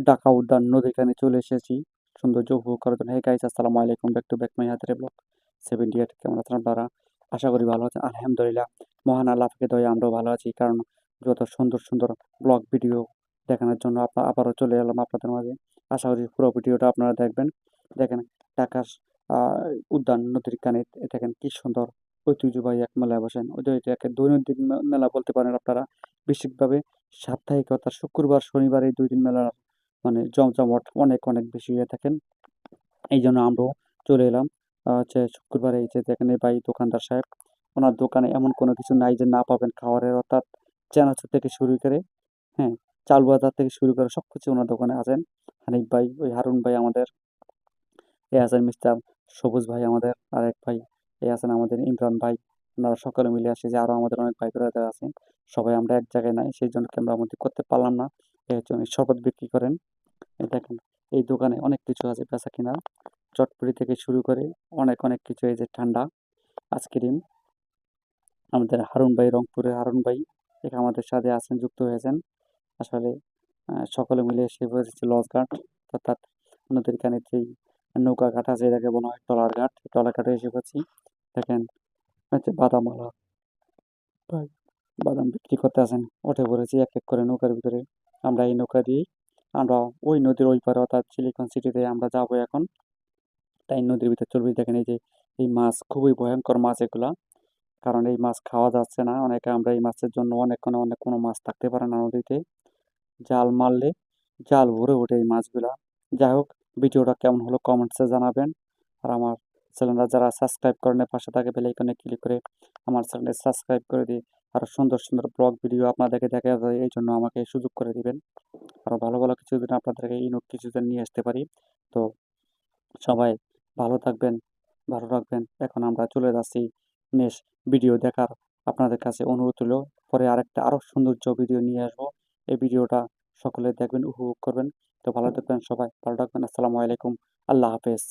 ঢাকা উদ্যান নদীর কানে চলে এসেছি সৌন্দর্য উপভোগ করার জন্য। হে গাইস, আসসালামু আলাইকুম, ব্যাক টু ব্যাক মাই হাতের ব্লগ 78। কেমন আছেন আপনারা? আশা করি ভালো আছেন। আলহামদুলিল্লাহ, মহান আল্লাহ পাকের দয়ায় আমরাও ভালো আছি। কারণ যত সুন্দর সুন্দর ব্লগ ভিডিও দেখানোর জন্য আবারও চলে এলাম আপনাদের মাঝে। আশা করি পুরো ভিডিওটা আপনারা দেখবেন। দেখেন, ঢাকা উদ্যান নদীর কানে দেখেন কি সুন্দর ঐতিহ্যবাহী এক মেলায় বসেন। এটাকে দৈনন্দিন মেলা বলতে পারেন আপনারা। বিশেষভাবে সাপ্তাহিক অর্থাৎ শুক্রবার শনিবার এই 2 দিন মেলা মানে জমজমাট অনেক অনেক বেশি হয়ে থাকেন। এই জন্য আমরাও চলে এলাম। হচ্ছে শুক্রবারে এই যে দেখেন এই ভাই দোকানদার সাহেব, ওনার দোকানে এমন কোনো কিছু নাই যে না পাবেন খাবারের, অর্থাৎ চানাচুর থেকে শুরু করে, হ্যাঁ, চাল বাজার থেকে শুরু করে সব কিছু ওনার দোকানে আছেন। হানিফ ভাই, ওই হারুন ভাই আমাদের, এ আছেন মিস্টার সবুজ ভাই আমাদের আরেক ভাই, এ আছেন আমাদের ইমরান ভাই। ওনারা সকলে মিলে আসে যে আরও আমাদের অনেক ভাই ব্রাদার আছে। সবাই আমরা এক জায়গায় নাই, সেই জন্য ক্যামেরা মধ্যে করতে পারলাম না। এই হচ্ছে উনি শরবত বিক্রি করেন। এই দেখেন, এই দোকানে অনেক কিছু আছে বেচা কিনা, চটপটি থেকে শুরু করে অনেক অনেক কিছু। এই যে ঠান্ডা আইসক্রিম, আমাদের হারুন ভাই, রংপুরের হারুন ভাই এখানে আমাদের সাথে আছেন, যুক্ত হয়েছেন। আসলে সকলে মিলে এসে বসেছি লঞ্চ ঘাট, অর্থাৎ নদীর কানে যেই নৌকা ঘাট আছে এটাকে বলা হয় ট্রলার ঘাট। ট্রলার ঘাটে এসে পড়ছি। দেখেন হচ্ছে বাদামওয়ালা ভাই বাদাম বিক্রি করতে আসেন, উঠে পড়েছি এক এক করে নৌকার ভিতরে। আমরা এই নৌকা দিয়ে আমরা ওই নদীর ওই পারে অর্থাৎ সিলিকন সিটিতে আমরা যাবো এখন। তাই নদীর ভিতরে চলবে। দেখেন এই যে এই মাছ, খুবই ভয়ঙ্কর মাছ এগুলা। কারণ এই মাছ খাওয়া যাচ্ছে না অনেকে, আমরা এই মাছের জন্য অনেক কোনো মাছ থাকতে পারে না নদীতে। জাল মারলে জাল ভরে ওঠে এই মাছগুলা। যাই হোক, ভিডিওটা কেমন হলো কমেন্টসে জানাবেন। আর আমার চ্যানেলটা যারা সাবস্ক্রাইব করেন পাশে থাকে বেল আইকনে ক্লিক করে আমার চ্যানেলটা সাবস্ক্রাইব করে দিয়ে আরও সুন্দর সুন্দর ব্লগ ভিডিও আপনাদেরকে দেখা যায়, এই জন্য আমাকে সুযোগ করে দিবেন। আরও ভালো ভালো কিছু দিন আপনাদেরকে ইনোভ কিছু দিন নিয়ে আসতে পারি। তো সবাই ভালো থাকবেন, ভালো রাখবেন। এখন আমরা চলে যাচ্ছি নেক্সট ভিডিও দেখার। আপনাদের কাছে অনুরোধ হলো, পরে আরেকটা আরও সৌন্দর্য ভিডিও নিয়ে আসবো। এই ভিডিওটা সকলে দেখবেন, উপভোগ করবেন। তো ভালো থাকবেন সবাই, ভালো থাকবেন। আসসালামু আলাইকুম, আল্লাহ হাফেজ।